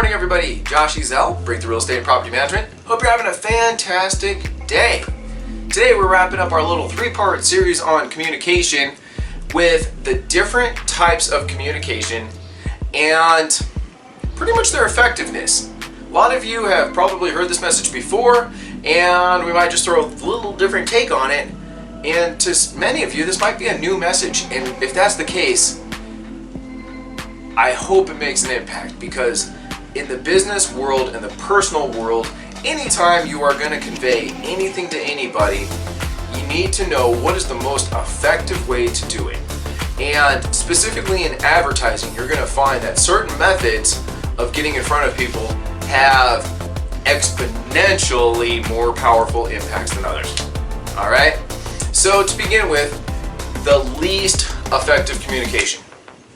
morning, everybody. Josh Ezell, Breakthrough Real Estate and Property Management. Hope you're having a fantastic day. Today we're wrapping up our little three-part series on communication with the different types of communication and pretty much their effectiveness. A lot of you have probably heard this message before, and we might just throw a little different take on it. And to many of you, this might be a new message, and if that's the case, I hope it makes an impact, because in the business world and the personal world, anytime you are going to convey anything to anybody, you need to know what is the most effective way to do it. And specifically in advertising, you're going to find that certain methods of getting in front of people have exponentially more powerful impacts than others. All right? So to begin with, the least effective communication.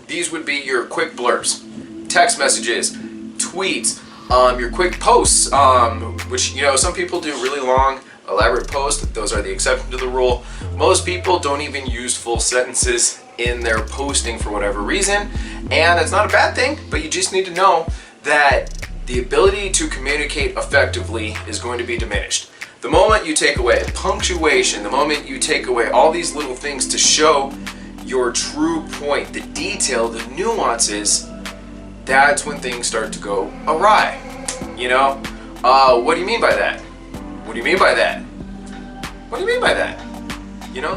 These would be your quick blurbs, text messages, tweets, your quick posts, which, some people do really long, elaborate posts. Those are the exception to the rule. Most people don't even use full sentences in their posting for whatever reason, and it's not a bad thing, but you just need to know that the ability to communicate effectively is going to be diminished. The moment you take away punctuation, the moment you take away all these little things to show your true point, the detail, the nuances, that's when things start to go awry. What do you mean by that? What do you mean by that? What do you mean by that? No,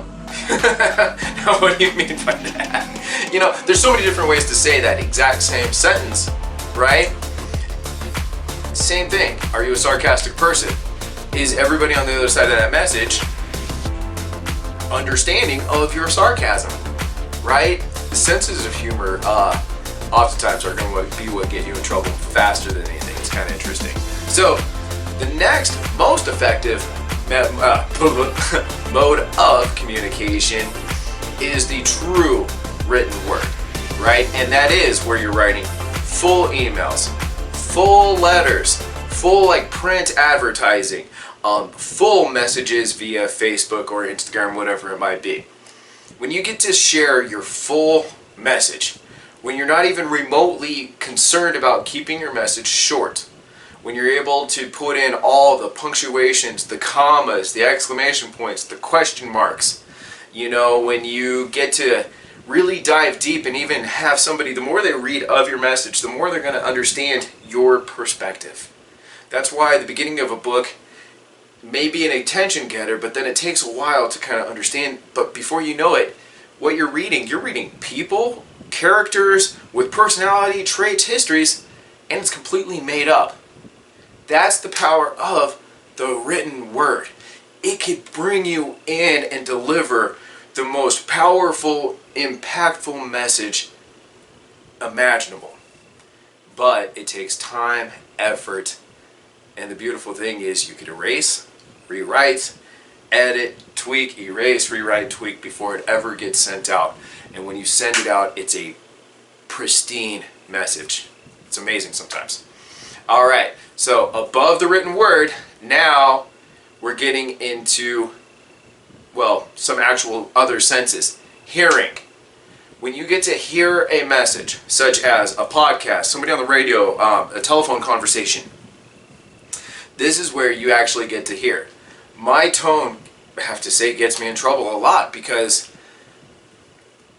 what do you mean by that? There's so many different ways to say that exact same sentence, right? Same thing. Are you a sarcastic person? Is everybody on the other side of that message understanding of your sarcasm, right? The senses of humor oftentimes are going to be what get you in trouble faster than anything. It's kind of interesting. So the next most effective mode of communication is the true written word, right? And that is where you're writing full emails, full letters, full print advertising, full messages via Facebook or Instagram, whatever it might be. When you get to share your full message, when you're not even remotely concerned about keeping your message short, when you're able to put in all the punctuations, the commas, the exclamation points, the question marks, when you get to really dive deep and even have somebody, the more they read of your message, the more they're going to understand your perspective. That's why the beginning of a book may be an attention getter, but then it takes a while to kind of understand. But before you know it, what you're reading people, characters with personality, traits, histories, and it's completely made up. That's the power of the written word. It could bring you in and deliver the most powerful, impactful message imaginable. But it takes time, effort, and the beautiful thing is you could erase, rewrite, edit, tweak, erase, rewrite, tweak before it ever gets sent out. And when you send it out, it's a pristine message. It's amazing sometimes. All right, so above the written word, now we're getting into, some actual other senses. Hearing. When you get to hear a message, such as a podcast, somebody on the radio, a telephone conversation, this is where you actually get to hear. My tone, I have to say, gets me in trouble a lot because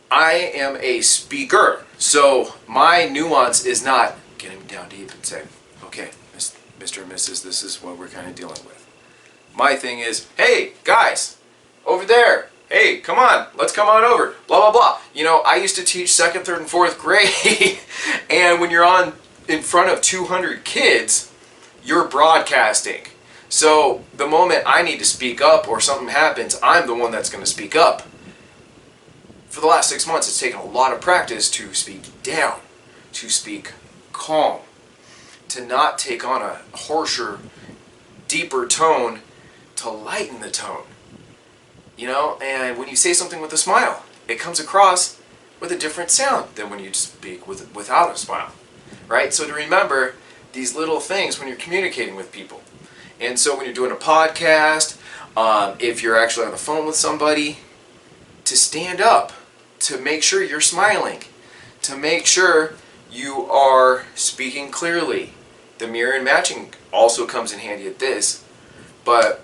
I am a speaker. So my nuance is not getting down deep and saying, okay, Mr. and Mrs., this is what we're kind of dealing with. My thing is, hey, guys, over there. Hey, come on, let's come on over, blah, blah, blah. I used to teach 2nd, 3rd, and 4th grade, and when you're in front of 200 kids, you're broadcasting. So the moment I need to speak up or something happens, I'm the one that's going to speak up. For the last 6 months, it's taken a lot of practice to speak down, to speak calm, to not take on a harsher, deeper tone, to lighten the tone. And when you say something with a smile, it comes across with a different sound than when you speak without a smile, right? So to remember these little things when you're communicating with people. And so when you're doing a podcast, if you're actually on the phone with somebody, to stand up, to make sure you're smiling, to make sure you are speaking clearly, The mirror and matching also comes in handy at this, but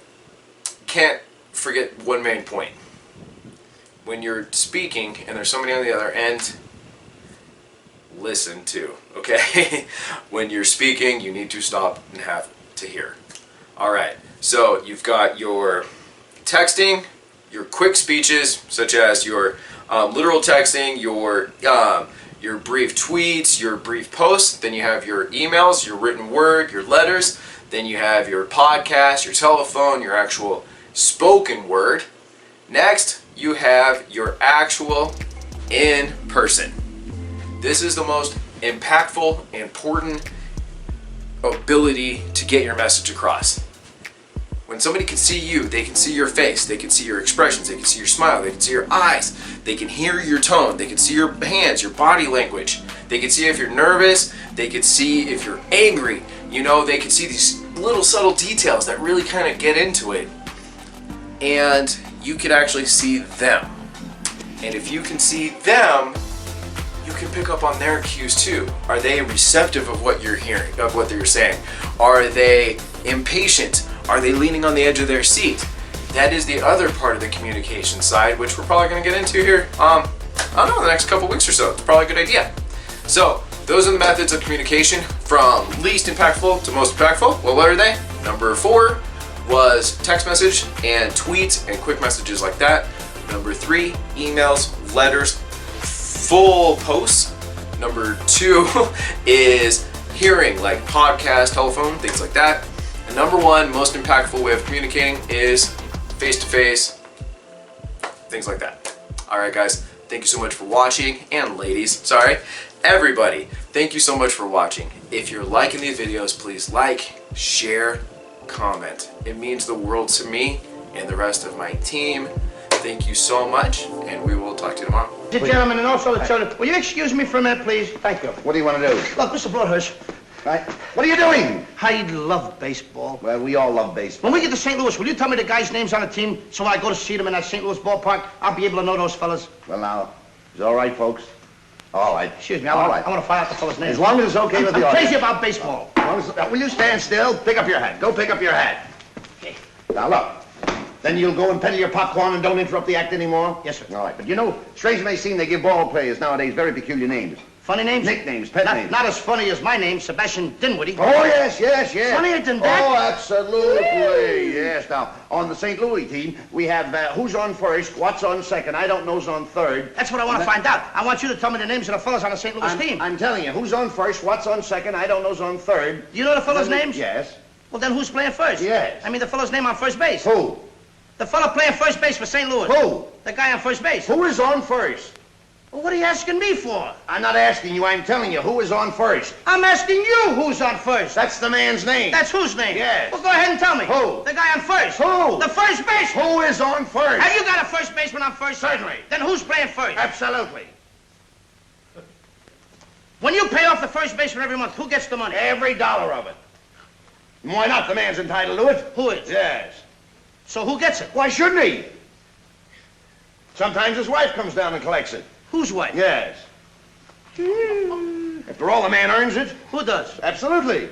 can't forget one main point. When you're speaking and there's somebody on the other end, listen to, okay? When you're speaking, you need to stop and have to hear. Alright, so you've got your texting, your quick speeches, such as your literal texting, your brief tweets, your brief posts. Then you have your emails, your written word, your letters. Then you have your podcast, your telephone, your actual spoken word. Next, you have your actual in-person. This is the most impactful, important ability to get your message across. When somebody can see you, they can see your face, they can see your expressions, they can see your smile, they can see your eyes, they can hear your tone, they can see your hands, your body language, they can see if you're nervous, they can see if you're angry, you know, they can see these little subtle details that really kind of get into it. And you can actually see them. And if you can see them, you can pick up on their cues too. Are they receptive of what you're hearing, of what they're saying? Are they impatient? Are they leaning on the edge of their seat? That is the other part of the communication side, which we're probably going to get into here, I don't know, the next couple weeks or so. It's probably a good idea. So, those are the methods of communication from least impactful to most impactful. Well, what are they? Number 4 was text message and tweets and quick messages like that. Number 3, emails, letters, full posts. Number 2 is hearing, like podcast, telephone, things like that. And number 1, most impactful way of communicating is face-to-face, things like that. Alright guys, thank you so much for watching, and ladies, sorry, everybody, thank you so much for watching. If you're liking these videos, please like, share, comment. It means the world to me and the rest of my team. Thank you so much, and we will talk to you tomorrow. Gentlemen, and also the children, will you excuse me for a minute, please? Thank you. What do you want to do? Look, Mr. Broadhurst. Right. What are you doing? I love baseball. Well, we all love baseball. When we get to St. Louis, will you tell me the guys' names on the team so when I go to see them in that St. Louis ballpark, I'll be able to know those fellas? Well, now, it's all right, folks. All right. Excuse me, I want to find out the fellas' names. As long as it's okay with the I'm audience. crazy about baseball. Will you stand still? Pick up your hat. Go pick up your hat. Okay. Now, look. Then you'll go and peddle your popcorn and don't interrupt the act anymore? Yes, sir. All right. But you know, strange it may seem, they give ball players nowadays very peculiar names. Funny names? Nicknames, pet names. Not as funny as my name, Sebastian Dinwiddie. Oh, yes, yes, yes. Funnier than that? Oh, absolutely. Yes. Now, on the St. Louis team, we have who's on first, what's on second, I don't know's on third. That's what I want to find out. I want you to tell me the names of the fellas on the St. Louis team. I'm telling you, who's on first, what's on second, I don't know's on third. Do you know the fellas' names? Yes. Well, then who's playing first? Yes. I mean the fellow's name on first base. Who? The fellow playing first base for St. Louis. Who? The guy on first base. Who is on first? Well, what are you asking me for? I'm not asking you, I'm telling you, who is on first? I'm asking you who's on first. That's the man's name. That's whose name? Yes. Well, go ahead and tell me. Who? The guy on first. Who? The first baseman. Who is on first? Have you got a first baseman on first? Certainly. Then who's playing first? Absolutely. When you pay off the first baseman every month, who gets the money? Every dollar of it. Why not? The man's entitled to it. Who is? Yes. So who gets it? Why shouldn't he? Sometimes his wife comes down and collects it. Whose wife? Yes. After all, the man earns it. Who does? Absolutely.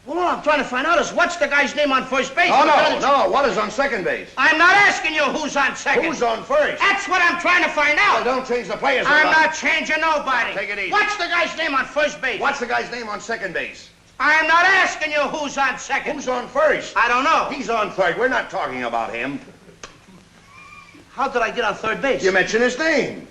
Well, all I'm trying to find out is what's the guy's name on first base? Oh, no. What is on second base? I'm not asking you who's on second. Who's on first? That's what I'm trying to find out. Well, don't change the players. I'm not changing nobody. Take it easy. What's the guy's name on first base? What's the guy's name on second base? I'm not asking you who's on second. Who's on first? I don't know. He's on third. We're not talking about him. How did I get on third base? You mentioned his name.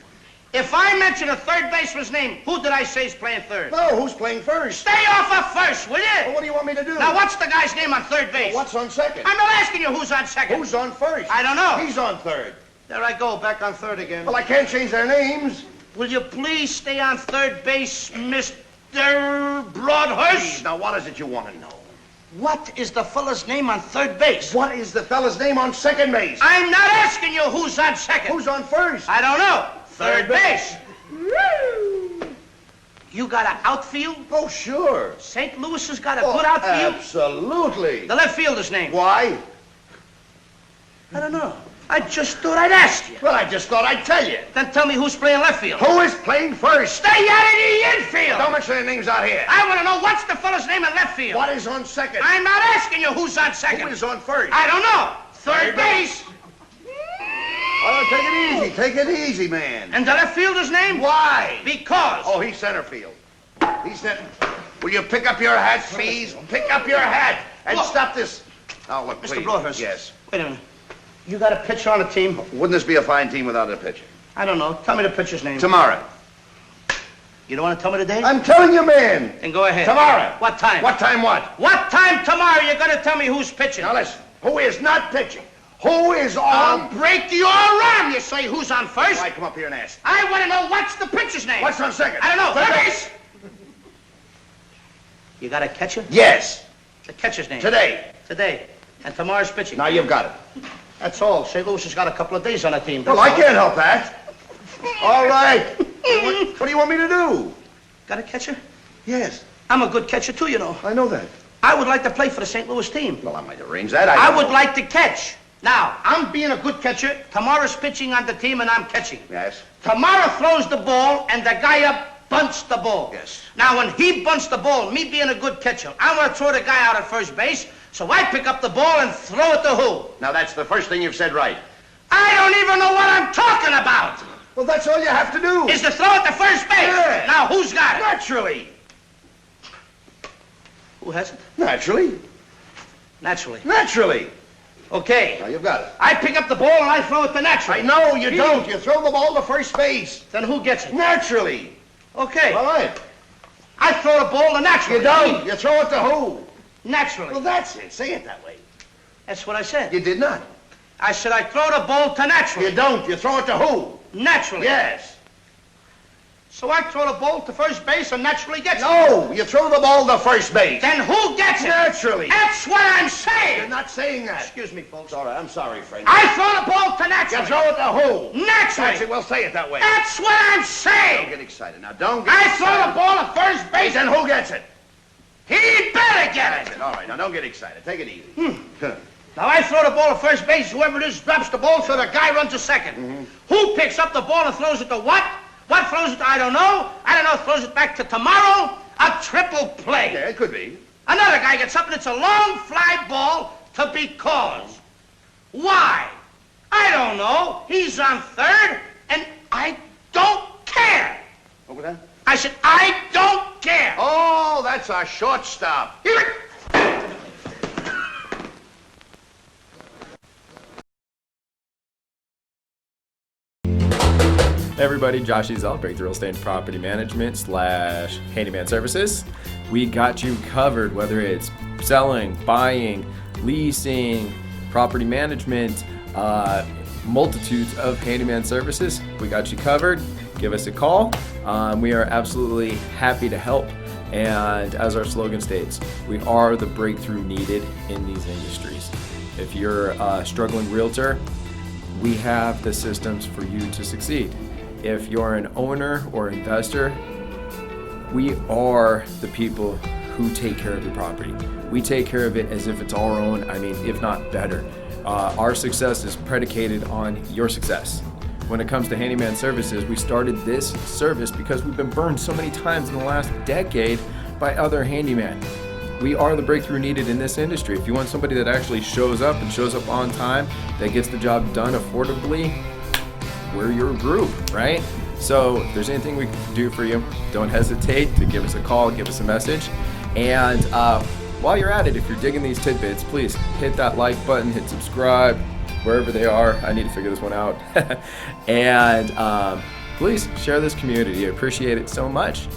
If I mention a third baseman's name, who did I say is playing third? No, who's playing first? Stay off of first, will you? Well, what do you want me to do? Now, what's the guy's name on third base? Well, what's on second? I'm not asking you who's on second. Who's on first? I don't know. He's on third. There I go, back on third again. Well, I can't change their names. Will you please stay on third base, Mr. Broadhurst? Now, what is it you want to know? What is the fella's name on third base? What is the fella's name on second base? I'm not asking you who's on second. Who's on first? I don't know. Third Third base. You got an outfield? Oh, sure. St. Louis has got a good outfield? Absolutely. The left fielder's name? Why? I don't know. I just thought I'd ask you. Well, I just thought I'd tell you. Then tell me who's playing left field. Who is playing first? Stay out of the infield! Don't mention their names out here. I want to know what's the fellow's name in left field. What is on second? I'm not asking you who's on second. Who is on first? I don't know. Third base. Oh, take it easy. Take it easy, man. And the left fielder's name? Why? Because. Oh, he's center field. He's center. Will you pick up your hat, please? Pick up your hat and Look. stop this. Oh, look, Mr. please. Broadhurst. Yes. Wait a minute. You got a pitcher on the team? Wouldn't this be a fine team without a pitcher? I don't know. Tell me the pitcher's name. Tomorrow. You don't want to tell me the date? I'm telling you, man. Then go ahead. Tomorrow. What time? What time what? What time tomorrow you're going to tell me who's pitching? Now listen. Who is not pitching? Who is I'll on? break your arm, you say. Who's on first? Why come up here and ask? I want to know what's the pitcher's name. What's on second? I don't know. Third Third base. base. You got a catcher? Yes. The catcher's name. Today. Today. And tomorrow's pitching. Now you've got it. That's all. St. Louis has got a couple of days on the team. Well, I can't help that. All right. What do you want me to do? Got a catcher? Yes, I'm a good catcher, too, you know. I know that. I would like to play for the St. Louis team. Well, I might arrange that. I don't would know. like to catch. Now, I'm being a good catcher. Tomorrow's pitching on the team, and I'm catching. Yes. Tomorrow throws the ball, and the guy up bunts the ball. Yes. Now, when he bunts the ball, me being a good catcher, I want to throw the guy out at first base, so I pick up the ball and throw it to who? Now, that's the first thing you've said right. I don't even know what I'm talking about. Well, that's all you have to do. Is to throw it to first base. Yeah. Now, who's got it? Naturally. Who has it? Naturally. Naturally. Naturally. Okay. Now, you've got it. I pick up the ball and I throw it to naturally. I know you don't. You throw the ball to first base. Then who gets it? Naturally. Okay. All right. I throw the ball to naturally. You don't. You throw it to who? Naturally. Well, that's it. Say it that way. That's what I said. You did not. I said I throw the ball to naturally. You don't. You throw it to who? Naturally. Yes. So I throw the ball to first base and naturally gets it. No, you throw the ball to first base. Then who gets it? Naturally. That's what I'm You're saying. not saying that. Excuse me, folks. All right, I'm sorry, friend. I throw the ball to You naturally. throw it to who? Naturally. That's it. Well, say it that way. That's what I'm Don't saying. get excited. Now, don't get I excited. throw the ball to first base Then and who gets it? he better get That's it. it. All right, now don't get excited. Take it easy. Now I throw the ball to first base. Whoever it is drops the ball, so the guy runs to second. Who picks up the ball and throws it to what? What throws it to? I don't know. I don't know. Throws it back to tomorrow. A triple play. Yeah, it could be. Another guy gets up and it's a long fly ball to because. Why? I don't know. He's on third, and I don't care. What was that? I said, I don't care. Oh, that's a shortstop. Here. Hey everybody, Josh Ezell, Breakthrough Real Estate and Property Management / Handyman Services. We got you covered, whether it's selling, buying, leasing, property management, multitudes of handyman services. We got you covered. Give us a call. We are absolutely happy to help. And as our slogan states, we are the breakthrough needed in these industries. If you're a struggling realtor, we have the systems for you to succeed. If you're an owner or investor, we are the people who take care of your property. We take care of it as if it's our own, if not better. Our success is predicated on your success. When it comes to handyman services, we started this service because we've been burned so many times in the last decade by other handymen. We are the breakthrough needed in this industry. If you want somebody that actually shows up and shows up on time, that gets the job done affordably, we're your group, right? So if there's anything we can do for you, don't hesitate to give us a call, give us a message. And while you're at it, if you're digging these tidbits, please hit that like button, hit subscribe, wherever they are. I need to figure this one out. And please share this community. I appreciate it so much.